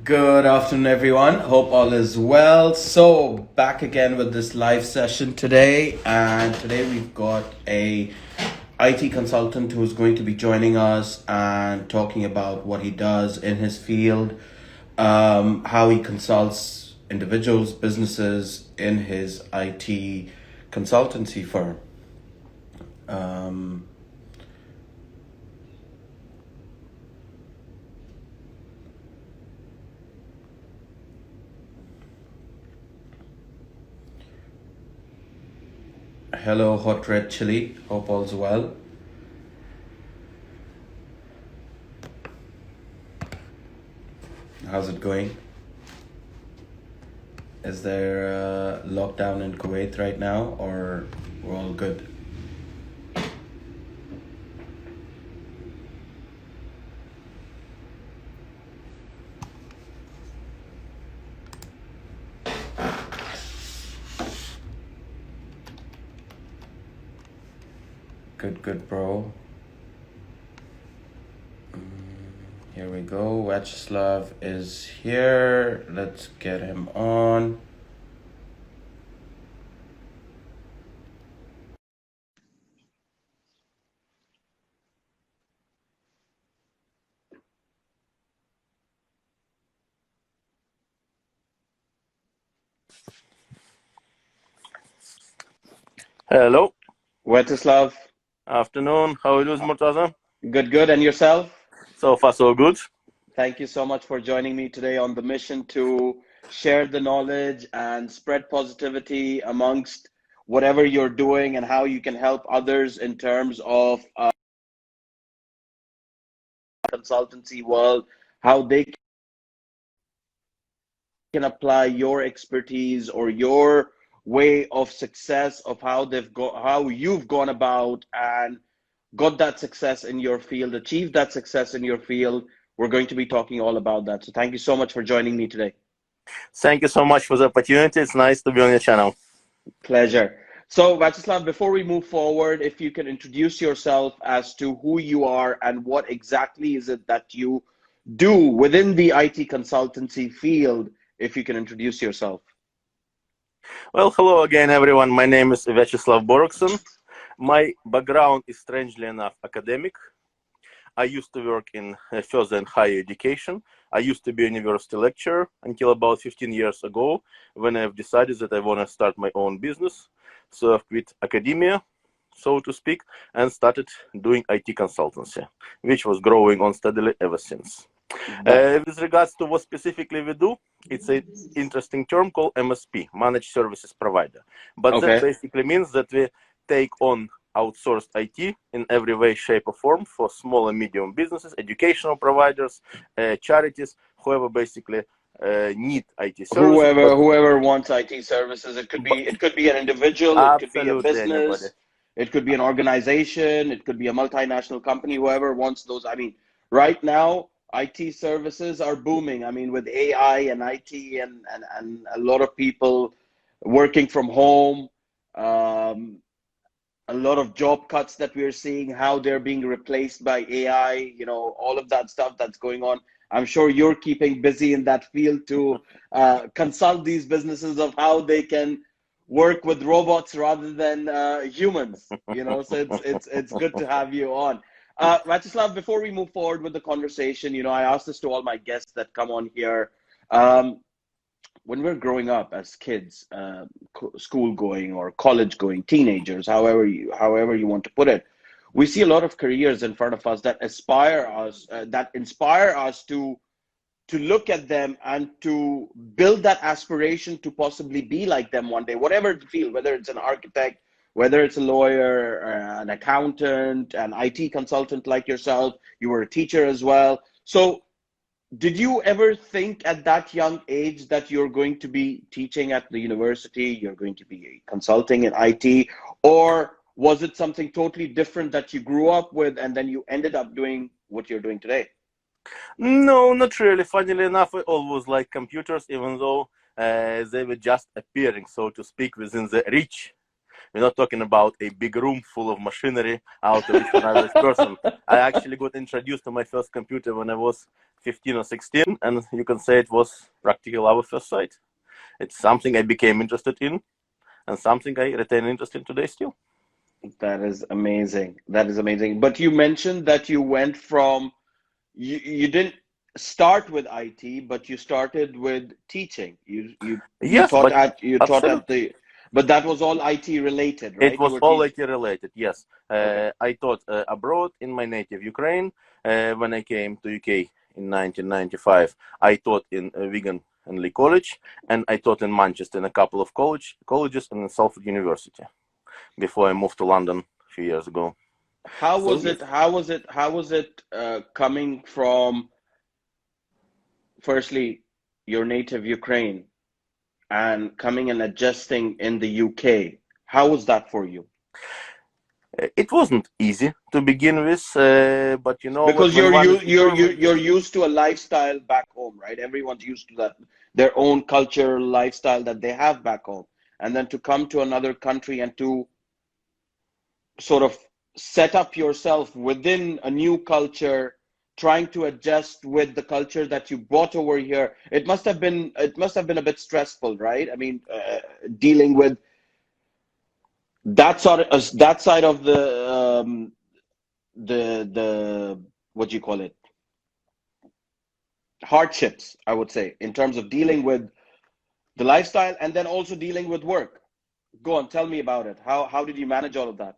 Good afternoon, everyone. Hope all is well. So, back again with this live session today, and today we've got a IT consultant who's going to be joining us and talking about what he does in his field, how he consults individuals, businesses in his IT consultancy firm. Um, Hello, Hot Red Chili. Hope all's well. How's it going? Is there a lockdown in Kuwait right now, or we're all good? Good, bro. Here we go. Vyacheslav is here. Let's get him on. Hello. Vyacheslav, Afternoon. How are you doing, Murtaza? good. And yourself? So far, so good. Thank you so much for joining me today on the mission to share the knowledge and spread positivity amongst whatever you're doing and how you can help others in terms of consultancy world, how they can apply your expertise or your way of success of how you've gone about and got that success in your field, achieved that success in your field. We're going to be talking all about that. So thank you so much for joining me today. Thank you so much for the opportunity. It's nice to be on your channel. Pleasure. So, Vyacheslav, before we move forward, if you can introduce yourself as to who you are and what exactly is it that you do within the IT consultancy field, if you can introduce yourself. Well, hello again, everyone. My name is Vyacheslav Borokson. My background is, strangely enough, academic. I used to work in further and higher education. I used to be a university lecturer until about 15 years ago, when I've decided that I want to start my own business. So I've quit academia, so to speak, and started doing IT consultancy, which was growing on steadily ever since. With regards to what specifically we do, it's an interesting term called MSP, Managed Services Provider. But that basically means that we take on outsourced IT in every way, shape, or form for small and medium businesses, educational providers, charities, whoever basically need IT services. Whoever wants IT services, it could be an individual, it could be a Absolutely anybody. business, it could be an organization, it could be a multinational company. Whoever wants those. I mean, right now IT services are booming. I mean, with AI and IT and a lot of people working from home. A lot of job cuts that we're seeing, how they're being replaced by AI, all of that stuff that's going on. I'm sure you're keeping busy in that field to consult these businesses of how they can work with robots rather than humans. So it's good to have you on. Vyacheslav, before we move forward with the conversation, I ask this to all my guests that come on here. When we're growing up as kids, school going or college going, teenagers, however you want to put it, we see a lot of careers in front of us that inspire us to look at them and to build that aspiration to possibly be like them one day, whatever the field, whether it's an architect, whether it's a lawyer, an accountant, an IT consultant like yourself. You were a teacher as well. So did you ever think at that young age that you're going to be teaching at the university, you're going to be consulting in IT, or was it something totally different that you grew up with and then you ended up doing what you're doing today? No, not really. Funnily enough, I always like computers, even though they were just appearing, so to speak, within the reach. We're not talking about a big room full of machinery out of each average person. I actually got introduced to my first computer when I was 15 or 16, and you can say it was practically love at first sight. It's something I became interested in, and something I retain interest in today still. That is amazing. That is amazing. But you mentioned that you went from you didn't start with IT, but you started with teaching. You Yes, taught but at absolutely. the, but that was all IT related, It right? You was were all teach. IT related, yes. Okay. I taught abroad in my native Ukraine. When I came to UK in 1995, I taught in Wigan and Lee College, and I taught in Manchester in a couple of colleges and in Salford University before I moved to London a few years ago. How So was yes, it? How was it coming from, firstly, your native Ukraine and coming and adjusting in the UK? How was that for you? it wasn't easy to begin with, but you know what? Because When one is determined, you're used to a lifestyle back home, right? Everyone's used to that, their own culture, lifestyle that they have back home, and then to come to another country and to sort of set up yourself within a new culture, trying to adjust with the culture that you brought over here. It must have been a bit stressful, right? I mean, dealing with that side of the what do you call it, hardships, I would say, in terms of dealing with the lifestyle and then also dealing with work. Go on, tell me about it. How did you manage all of that?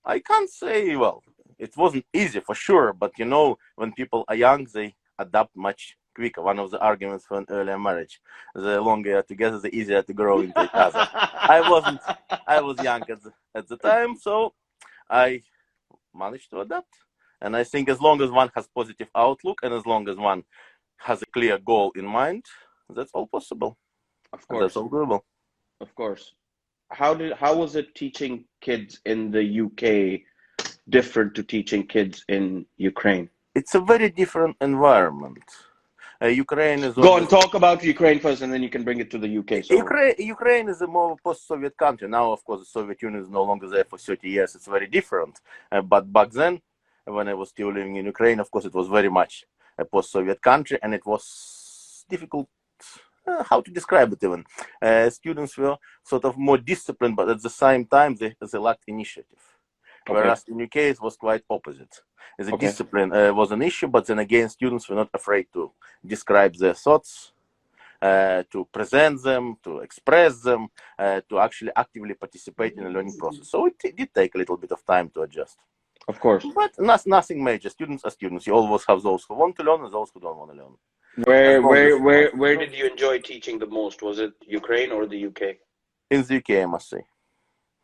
I can't say, well, it wasn't easy for sure, but you know, when people are young, they adapt much quicker. One of the arguments for an earlier marriage: the longer you're together, the easier to grow into each other. I wasn't, I was young at the time, so I managed to adapt. And I think as long as one has positive outlook and as long as one has a clear goal in mind, that's all possible. Of And that's course, all doable. of course. How was it teaching kids in the UK different to teaching kids in Ukraine? It's a very different environment. Ukraine is Go on, obviously talk about Ukraine first, and then you can bring it to the UK. So, Ukraine is a more post-Soviet country. Now, of course, the Soviet Union is no longer there for 30 years. It's very different. But back then, when I was still living in Ukraine, of course, it was very much a post-Soviet country, and it was difficult. How to describe it even? Students were sort of more disciplined, but at the same time, they lacked initiative. okay, Whereas in UK, it was quite opposite. The okay. discipline was an issue, but then again, students were not afraid to describe their thoughts, to present them, to express them, to actually actively participate in the learning process. So it did take a little bit of time to adjust. Of course. But nothing major. Students are students. You always have those who want to learn and those who don't want to learn. As Where long where as you where want. where did you enjoy teaching the most? Was it Ukraine or the UK? In the UK, I must say.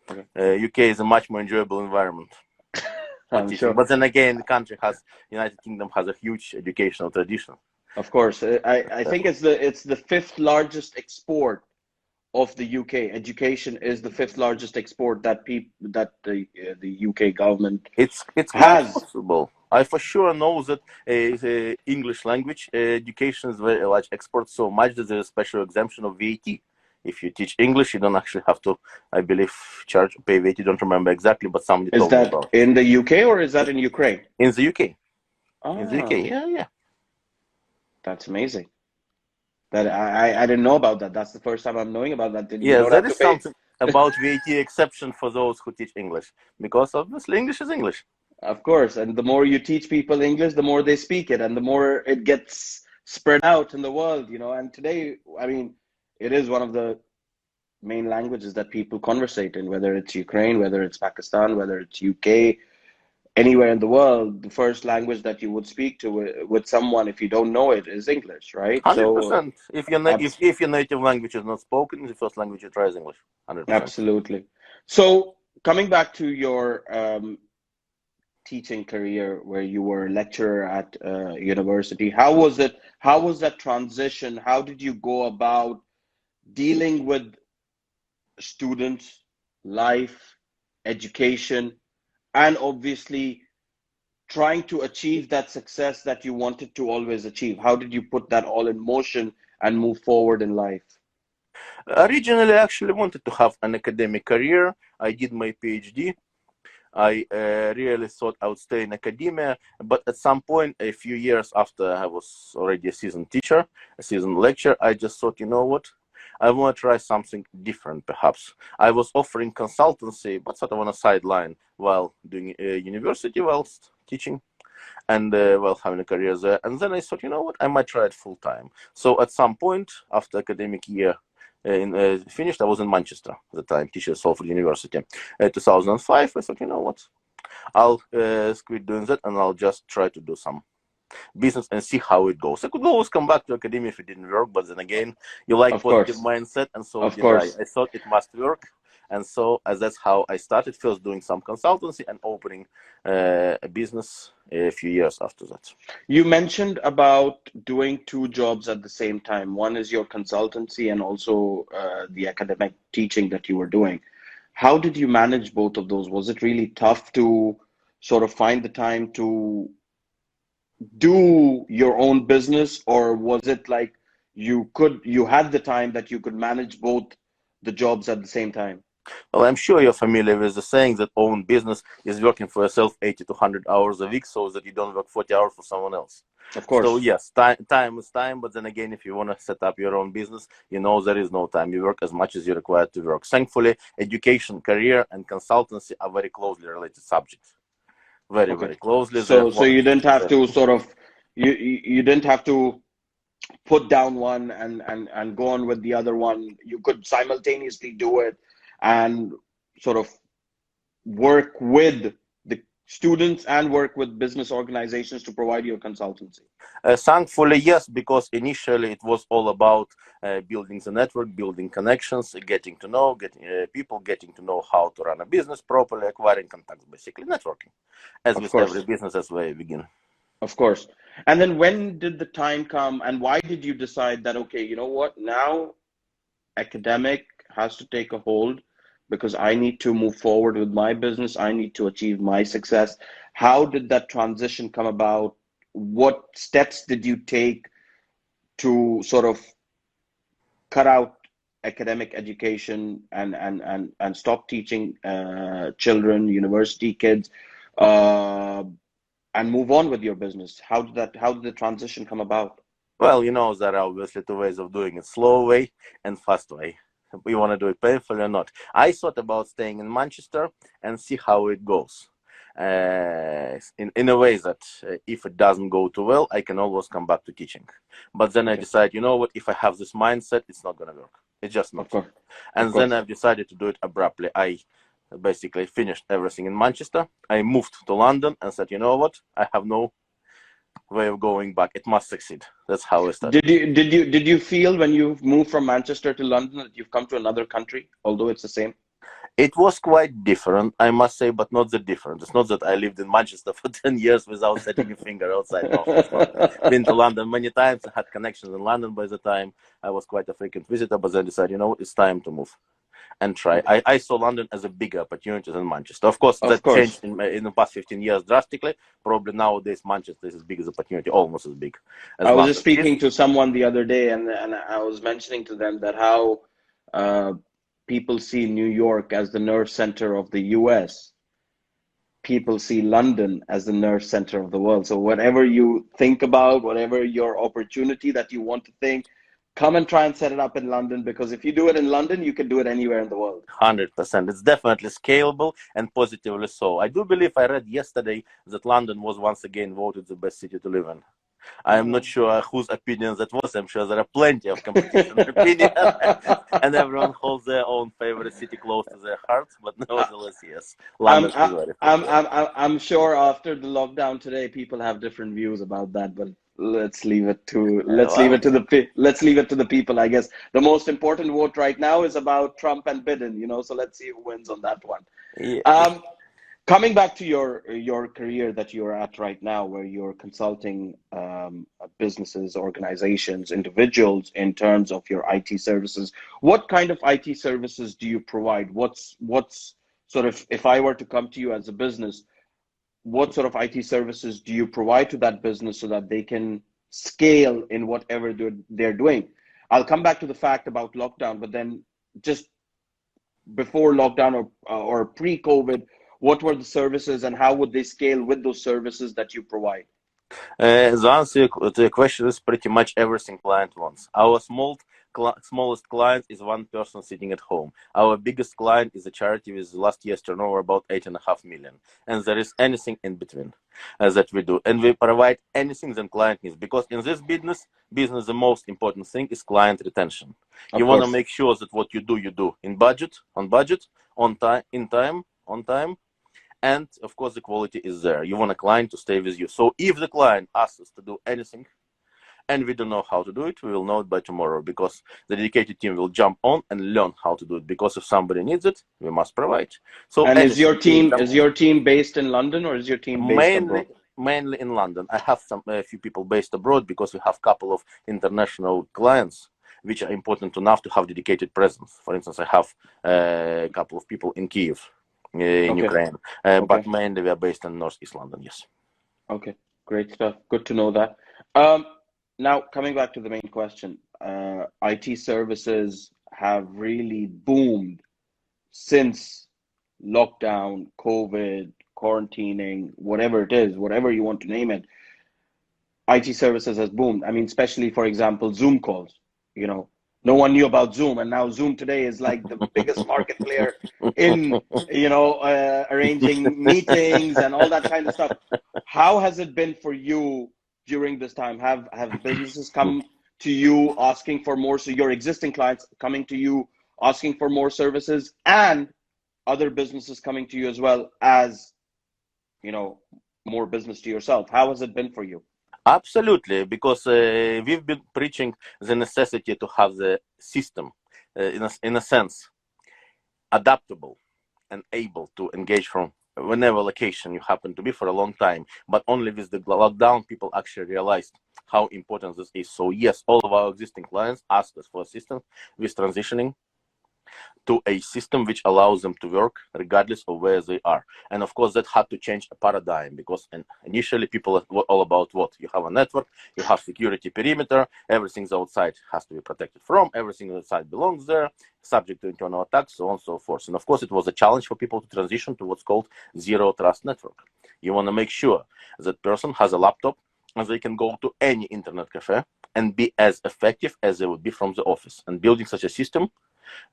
Okay. UK is a much more enjoyable environment for I'm teaching. sure. But then again, the country has, United Kingdom has a huge educational tradition. Of course. I think it's the fifth largest export of the UK. Education is the fifth largest export that the UK government It's quite has. possible. I for sure know that English language education is very large export, so much that there's a special exemption of VAT. If you teach English, you don't actually have to, I believe, pay VAT. Don't remember exactly, but somebody Is told me that about in the UK or is that in Ukraine? in the UK. In the UK, Oh, yeah, yeah, that's amazing. That I didn't know about that. That's the first time I'm knowing about that. You yeah. don't There have to is pay. something about VAT exception for those who teach English, because obviously English is English. Of course, and the more you teach people English, the more they speak it, and the more it gets spread out in the world, you know. And today, I mean, it is one of the main languages that people conversate in, whether it's Ukraine, whether it's Pakistan, whether it's UK, anywhere in the world. The first language that you would speak to with someone if you don't know it is English, right? So, 100%. If your abs if your native language is not spoken, the first language you try is English. 100%. absolutely. So, coming back to your teaching career where you were a lecturer at university, how was it? How was that transition? How did you go about dealing with students, life, education, and obviously trying to achieve that success that you wanted to always achieve? How did you put that all in motion and move forward in life? Originally, I actually wanted to have an academic career. I did my PhD. I really thought I would stay in academia, but at some point, a few years after I was already a seasoned teacher, a seasoned lecturer, I just thought, you know what? I want to try something different, perhaps. I was offering consultancy, but sort of on a sideline while doing university, whilst teaching and while having a career there. And then I thought, you know what? I might try it full time. So at some point, after academic year, finished. I was in Manchester at the time, teaching at Salford University. 2005, I thought, you know what, I'll quit doing that and I'll just try to do some business and see how it goes. I could always come back to academia if it didn't work, but then again, you like Of positive course, mindset, and so of did I. course. I thought it must work, and so as that's how I started. First doing some consultancy and opening a business a few years after that. You mentioned about doing two jobs at the same time. One is your consultancy and also the academic teaching that you were doing. How did you manage both of those? Was it really tough to sort of find the time to do your own business, or was it like you had the time that you could manage both the jobs at the same time? Well, I'm sure you're familiar with the saying that own business is working for yourself 80 to 100 hours a week so that you don't work 40 hours for someone else. Of So, course, yes, time is time, but then again, if you want to set up your own business, you know there is no time. You work as much as you're required to work. Thankfully, education, career, and consultancy are very closely related subjects. Very, okay. very closely. So Therefore, you didn't have to sort of you didn't have to put down one and go on with the other one. You could simultaneously do it and sort of work with the students and work with business organizations to provide your consultancy. thankfully, yes, because initially it was all about building the network, building connections, getting to know, getting people, getting to know how to run a business properly, acquiring contacts, basically networking. As Of with every course, business, that's where you begin. of course. And then when did the time come and why did you decide that, okay, you know what, now academic has to take a hold because I need to move forward with my business. I need to achieve my success. How did that transition come about? What steps did you take to sort of cut out academic education and stop teaching children, university kids, uh, and move on with your business? How did the transition come about? Well, you know, there are obviously two ways of doing it: slow way and fast way. We want to do it painfully or not. I thought about staying in Manchester and see how it goes. In a way that if it doesn't go too well, I can always come back to teaching. But then I Okay, decide, you know what, if I have this mindset, it's not going to work. It's just of not. course, of And then course. I've decided to do it abruptly. I basically finished everything in Manchester. I moved to London and said, you know what, I have no way of going back. It must succeed. That's how I started. Did you feel when you moved from Manchester to London that you've come to another country, although it's the same? It was quite different, I must say, but not that different. It's not that I lived in Manchester for 10 years without setting a finger outside. No, of course not. Been to London many times. I had connections in London by the time. I was quite a frequent visitor, but then decided, you know, it's time to move and try. Okay. I saw London as a bigger opportunity than Manchester. Of course, Of that course. changed in the past 15 years drastically. Probably nowadays, Manchester is as big as opportunity, almost as big I as was just London is. speaking to someone the other day, and I was mentioning to them that how uh, people see New York as the nerve center of the US. People see London as the nerve center of the world. So whatever you think about, whatever your opportunity that you want to think, come and try and set it up in London because if you do it in London, you can do it anywhere in the world. 100%. It's definitely scalable and positively so. I do believe I read yesterday that London was once again voted the best city to live in. I am not Oh. sure whose opinion that was. I'm sure there are plenty of competition opinion, and everyone holds their own favorite city close to their hearts. But nevertheless, yes, I'm London is I- very I'm popular. I'm sure after the lockdown today, people have different views about that, but Well, let's leave it to the people. I guess the most important vote right now is about Trump and Biden, so let's see who wins on that one. yeah, Um, Coming back to your career that you're at right now, where you're consulting businesses, organizations, individuals in terms of your IT services, what kind of IT services do you provide? What's sort of, if I were to come to you as a business, what sort of IT services do you provide to that business so that they can scale in whatever they're doing? I'll come back to the fact about lockdown, but then just before lockdown or pre-COVID, what were the services and how would they scale with those services that you provide? The answer to your question is pretty much everything client wants. Our smallest client is one person sitting at home. Our biggest client is a charity with last year's turnover about 8.5 million. And there is anything in between that we do. And we provide anything that client needs. Because in this business, the most important thing is client retention. Of You want to course. make sure that what you do in budget, on time, in time, on time. And of course, the quality is there. You want a client to stay with you. So if the client asks us to do anything and we don't know how to do it, we will know it by tomorrow because the dedicated team will jump on and learn how to do it. Because if somebody needs it, we must provide. So And anything. is your team based in London or is your team based abroad? Mainly in London. I have a few people based abroad because we have a couple of international clients which are important enough to have dedicated presence. For instance, I have a couple of people in Kiev, in Okay. Ukraine, Okay. but mainly we are based in Northeast London. Yes. Okay. Great stuff. Good to know that. Now coming back to the main question, IT services have really boomed since lockdown, COVID, quarantining, whatever it is, whatever you want to name it. IT services has boomed. I mean, especially for example, Zoom calls. You know, no one knew about Zoom, and now Zoom today is like the biggest market player in arranging meetings and all that kind of stuff. How has it been for you during this time? Have businesses come to you asking for more? So your existing clients coming to you asking for more services, and other businesses coming to you as well as more business to yourself. How has it been for you? Absolutely, because we've been preaching the necessity to have the system, in a sense, adaptable and able to engage from whenever location you happen to be for a long time. But only with the lockdown, people actually realized how important this is. So yes, all of our existing clients asked us for assistance with transitioning to a system which allows them to work regardless of where they are. And of course, that had to change a paradigm because initially people were all about what? You have a network, you have security perimeter, everything's outside has to be protected from, everything outside belongs there, subject to internal attacks, so on and so forth. And of course, it was a challenge for people to transition to what's called zero trust network. You want to make sure that person has a laptop and they can go to any internet cafe and be as effective as they would be from the office. And building such a system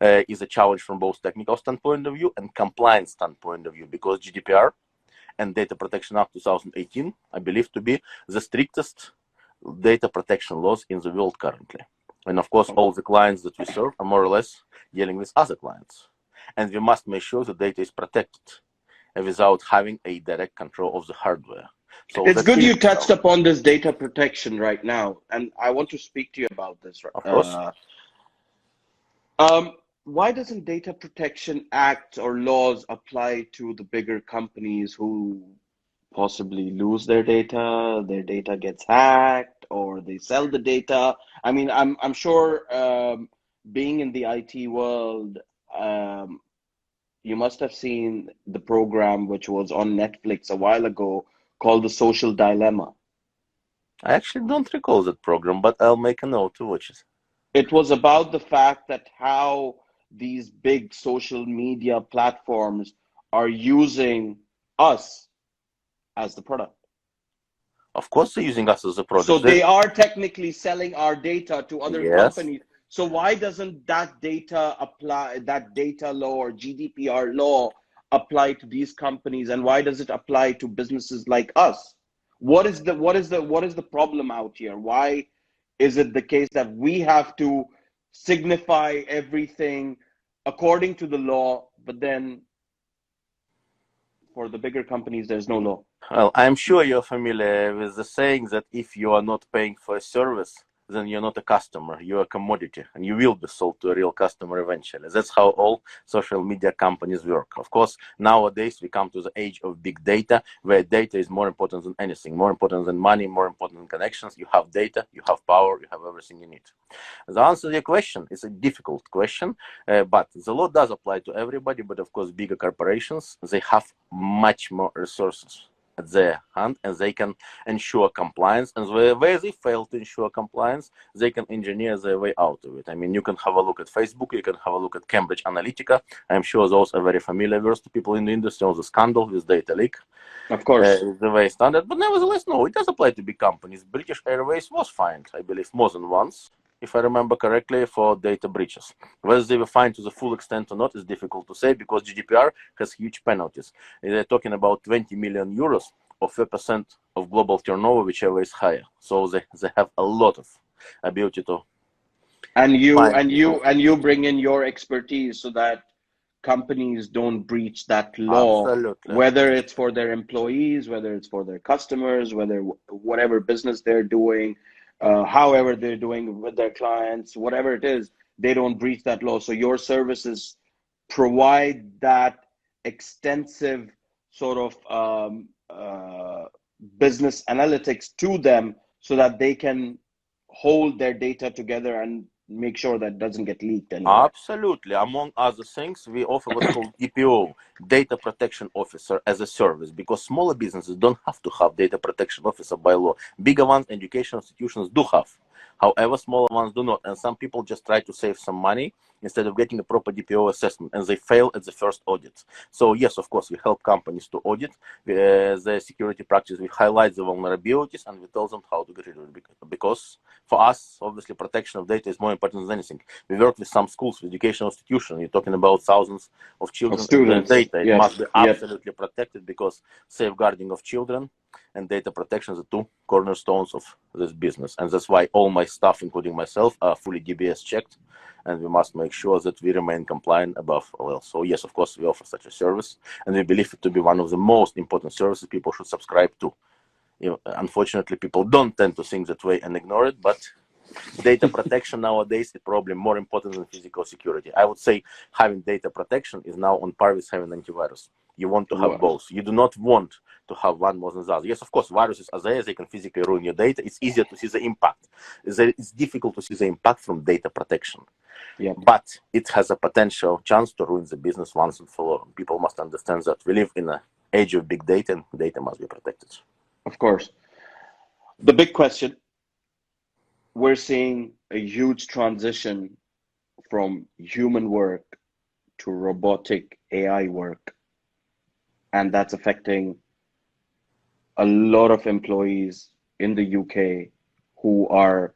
is a challenge from both technical standpoint of view and compliance standpoint of view, because GDPR and Data Protection Act 2018, I believe to be the strictest data protection laws in the world currently. And of course, all the clients that we serve are more or less dealing with other clients. And we must make sure the data is protected without having a direct control of the hardware. So it's good you touched upon this data protection right now, and I want to speak to you about this. Of course. Why doesn't data protection acts or laws apply to the bigger companies who possibly lose their data gets hacked, or they sell the data? I mean, I'm sure being in the IT world, you must have seen the program which was on Netflix a while ago called The Social Dilemma. I actually don't recall that program, but I'll make a note to watch it. It was about the fact that how these big social media platforms are using us as the product. Of course, they're using us as a product. So they are technically selling our data to other Yes. companies. So why doesn't that data law or GDPR law apply to these companies, and why does it apply to businesses like us? What is the problem out here? Why is it the case that we have to signify everything according to the law, but then for the bigger companies, there's no law? Well, I'm sure you're familiar with the saying that if you are not paying for a service, then you're not a customer, you're a commodity, and you will be sold to a real customer eventually. That's how all social media companies work. Of course, nowadays we come to the age of big data, where data is more important than anything, more important than money, more important than connections. You have data, you have power, you have everything you need. The answer to your question is a difficult question, but the law does apply to everybody. But of course, bigger corporations, they have much more resources at their hand, and they can ensure compliance. And where they fail to ensure compliance, they can engineer their way out of it. I mean, you can have a look at Facebook, you can have a look at Cambridge Analytica. I'm sure those are very familiar words to people in the industry, on the scandal with data leak. Of course. Is the way standard, but nevertheless, no, it does apply to big companies. British Airways was fined, I believe, more than once, if I remember correctly, for data breaches. Whether they were fined to the full extent or not is difficult to say, because GDPR has huge penalties. They're talking about 20 million euros or 4% of global turnover, whichever is higher. So they have a lot of ability to And fine people. you bring in your expertise so that companies don't breach that law, Absolutely. whether it's for their employees, whether it's for their customers, whether whatever business they're doing, however they're doing with their clients, whatever it is, they don't breach that law. So your services provide that extensive sort of business analytics to them so that they can hold their data together and make sure that doesn't get leaked anywhere. Absolutely. Among other things, we offer what's called DPO, Data Protection Officer, as a service, because smaller businesses don't have to have data protection officer by law. Bigger ones, education institutions do have. However, smaller ones do not. And some people just try to save some money instead of getting a proper DPO assessment, and they fail at the first audit. So yes, of course, we help companies to audit their security practice. We highlight the vulnerabilities, and we tell them how to get rid of it. Because for us, obviously, protection of data is more important than anything. We work with some schools, with educational institutions. You're talking about thousands of Of children and their students. data. It Yes. must be Yep. absolutely protected, because safeguarding of children and data protection are the two cornerstones of this business. And that's why all my staff, including myself, are fully DBS checked. And we must make sure that we remain compliant above all else. So yes, of course, we offer such a service. And we believe it to be one of the most important services people should subscribe to. Unfortunately, people don't tend to think that way and ignore it, but data protection nowadays is probably more important than physical security. I would say having data protection is now on par with having antivirus. You want to have both. You do not want to have one more than the other. Yes, of course, viruses are there. They can physically ruin your data. It's easier to see the impact. It's difficult to see the impact from data protection. Yep. But it has a potential chance to ruin the business once and for all. People must understand that we live in an age of big data, and data must be protected. Of course. The big question, we're seeing a huge transition from human work to robotic AI work. And that's affecting a lot of employees in the UK who are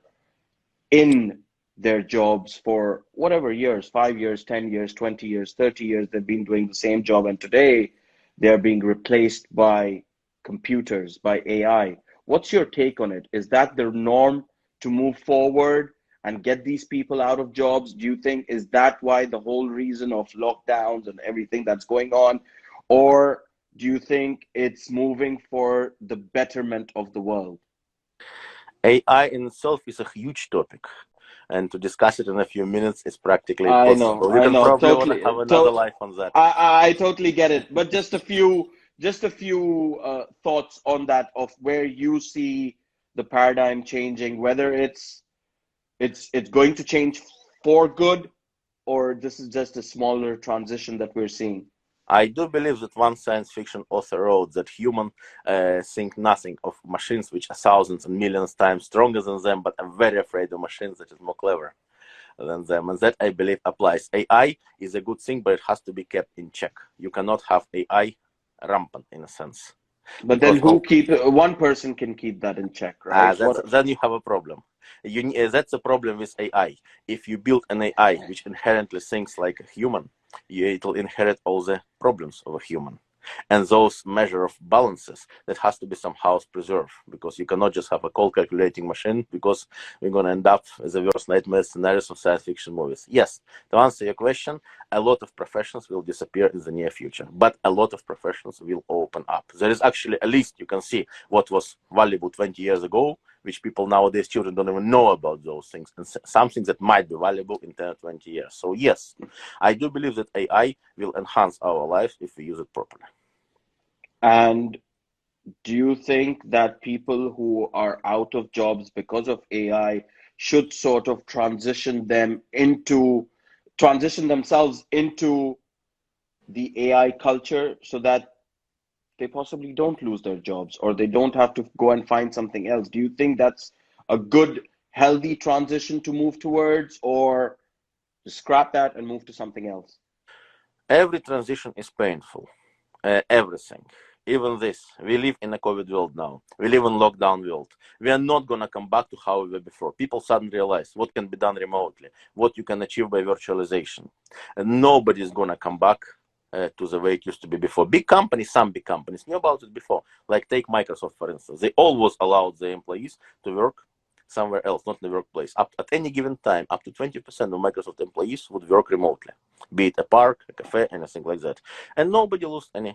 in their jobs for whatever years, 5 years, 10 years, 20 years, 30 years, they've been doing the same job. And today they're being replaced by computers, by AI. What's your take on it? Is that the norm to move forward and get these people out of jobs? Do you think, is that why the whole reason of lockdowns and everything that's going on? Or do you think it's moving for the betterment of the world? AI in itself is a huge topic, and to discuss it in a few minutes is practically I know, impossible. You I can know, probably want to totally. have another life on that. I totally get it, but just a few thoughts on that of where you see the paradigm changing, whether it's going to change for good, or this is just a smaller transition that we're seeing. I do believe that one science fiction author wrote that humans think nothing of machines which are thousands and millions times stronger than them, but are very afraid of machines that is more clever than them. And that, I believe, applies. AI is a good thing, but it has to be kept in check. You cannot have AI rampant, in a sense. But then one person can keep that in check, right? Then you have a problem. That's a problem with AI. If you build an AI which inherently thinks like a human, it'll inherit all the problems of a human. And those measure of balances that has to be somehow preserved, because you cannot just have a cold calculating machine, because we're going to end up with the worst nightmare scenarios of science fiction movies. Yes, to answer your question, a lot of professions will disappear in the near future, but a lot of professions will open up. There is actually a list. You can see what was valuable 20 years ago, which people nowadays, children, don't even know about those things, and some things that might be valuable in 10 or 20 years. So yes, I do believe that AI will enhance our lives if we use it properly. And do you think that people who are out of jobs because of AI should sort of transition themselves into the AI culture so that they possibly don't lose their jobs or they don't have to go and find something else. Do you think that's a good, healthy transition to move towards, or just scrap that and move to something else? Every transition is painful. Everything. Even this. We live in a COVID world now. We live in lockdown world. We are not gonna come back to how we were before. People suddenly realize what can be done remotely, what you can achieve by virtualization, and nobody is gonna come back to the way it used to be before. Big companies, some big companies knew about it before. Like take Microsoft for instance. They always allowed their employees to work somewhere else, not in the workplace. Up at any given time, up to 20% of Microsoft employees would work remotely, be it a park, a cafe, anything like that, and nobody lost any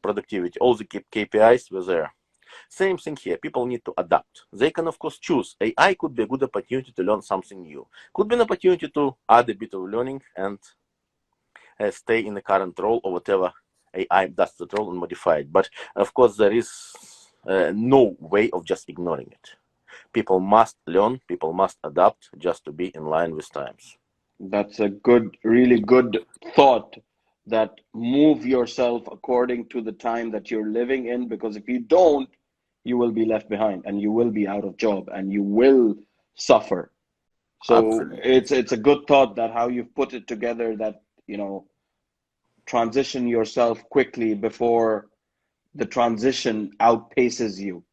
productivity. All the KPIs were there. Same thing here. People need to adapt. They can, of course, choose. AI could be a good opportunity to learn something new. Could be an opportunity to add a bit of learning and stay in the current role or whatever AI does that role and modify it. But of course, there is no way of just ignoring it. People must learn. People must adapt just to be in line with times. That's a good, really good thought, that move yourself according to the time that you're living in, because if you don't, you will be left behind and you will be out of job and you will suffer. So Absolutely. it's a good thought that how you've put it together, that, you know, transition yourself quickly before the transition outpaces you, you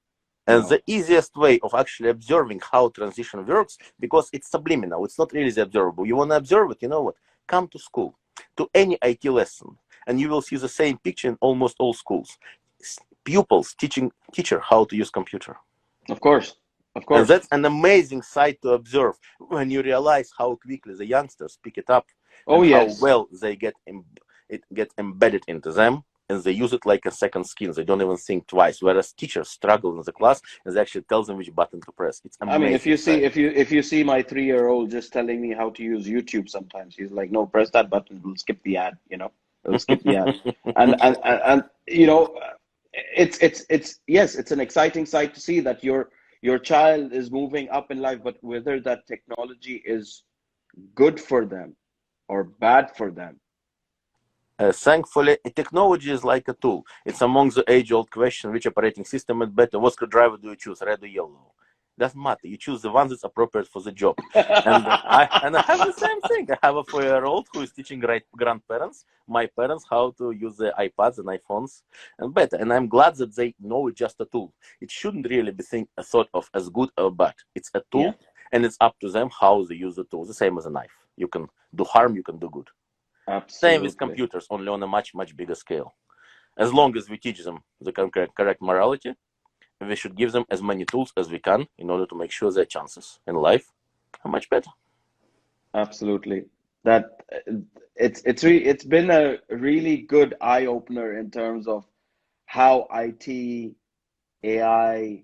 And know. the easiest way of actually observing how transition works, because it's subliminal, it's not really observable. You want to observe it, you know what? Come to school, to any IT lesson, and you will see the same picture in almost all schools. Pupils teaching teacher how to use computer. Of course, of And course. that's an amazing sight to observe when you realize how quickly the youngsters pick it up Oh and how yes. well they it gets embedded into them, and they use it like a second skin. They don't even think twice. Whereas teachers struggle in the class and they actually tell them which button to press. It's I mean, if amazing you see sight. if you see my 3-year-old just telling me how to use YouTube, sometimes he's like, "No, press that button. It'll skip the ad." You know, it'll skip the ad, and you know, it's yes, it's an exciting sight to see that your child is moving up in life, but whether that technology is good for them or bad for them. Thankfully, technology is like a tool. It's among the age-old question: which operating system is better? What screwdriver do you choose, red or yellow? Doesn't matter. You choose the one that's appropriate for the job. And I have the same thing. I have a 4-year-old who is teaching grandparents, my parents, how to use the iPads and iPhones and better. And I'm glad that they know it's just a tool. It shouldn't really be thought of as good or bad. It's a Yeah, tool, and it's up to them how they use the tool. The same as a knife. You can do harm, you can do good. Same with absolutely. computers, only on a much, much bigger scale. As long as we teach them the correct morality, we should give them as many tools as we can in order to make sure their chances in life are much better. Absolutely. That it's been a really good eye opener in terms of how IT, AI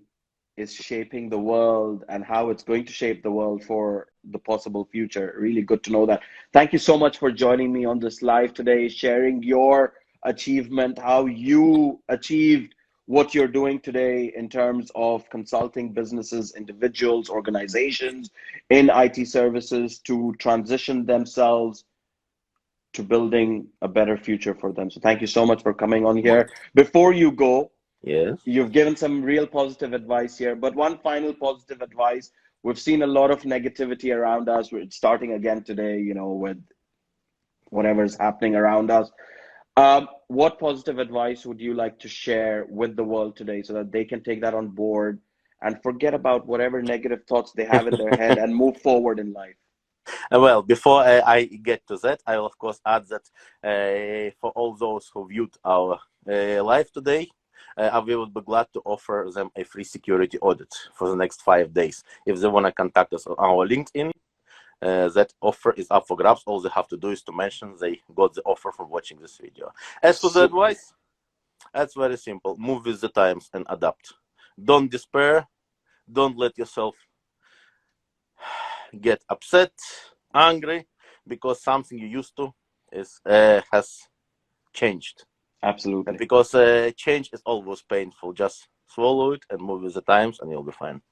is shaping the world and how it's going to shape the world for the possible future. Really good to know that. Thank you so much for joining me on this live today, sharing your achievement, how you achieved what you're doing today in terms of consulting businesses, individuals, organizations in IT services to transition themselves to building a better future for them. So thank you so much for coming on here. Before you go, Yes. you've given some real positive advice here, but one final positive advice. We've seen a lot of negativity around us. We're starting again today, you know, with whatever's happening around us. What positive advice would you like to share with the world today so that they can take that on board and forget about whatever negative thoughts they have in their head and move forward in life? Well, before I get to that, I will of course add that for all those who viewed our live today, we would be glad to offer them a free security audit for the next 5 days. If they want to contact us on our LinkedIn, that offer is up for grabs. All they have to do is to mention they got the offer from watching this video. As for the So, advice, that's very simple. Move with the times and adapt. Don't despair. Don't let yourself get upset, angry, because something you used to is has changed. And absolutely. because change is always painful, just swallow it and move with the times, and you'll be fine.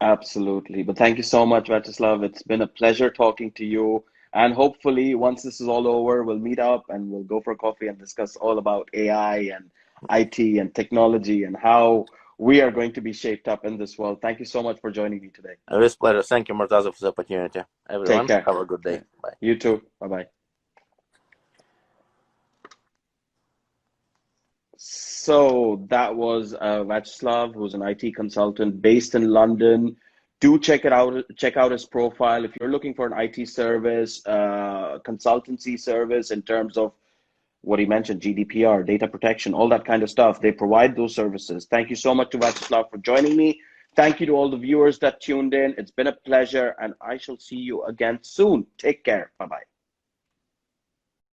Absolutely. But thank you so much, Vyacheslav. It's been a pleasure talking to you. And hopefully, once this is all over, we'll meet up and we'll go for coffee and discuss all about AI and IT and technology and how we are going to be shaped up in this world. Thank you so much for joining me today. With pleasure. Thank you, Murtaza, for the opportunity. Take Everyone, care. have a good day. Bye. You too. Bye-bye. So that was Vyacheslav, who's an IT consultant based in London. Do check it out. Check out his profile if you're looking for an IT service, consultancy service in terms of what he mentioned, GDPR, data protection, all that kind of stuff. They provide those services. Thank you so much to Vyacheslav for joining me. Thank you to all the viewers that tuned in. It's been a pleasure, and I shall see you again soon. Take care. Bye-bye.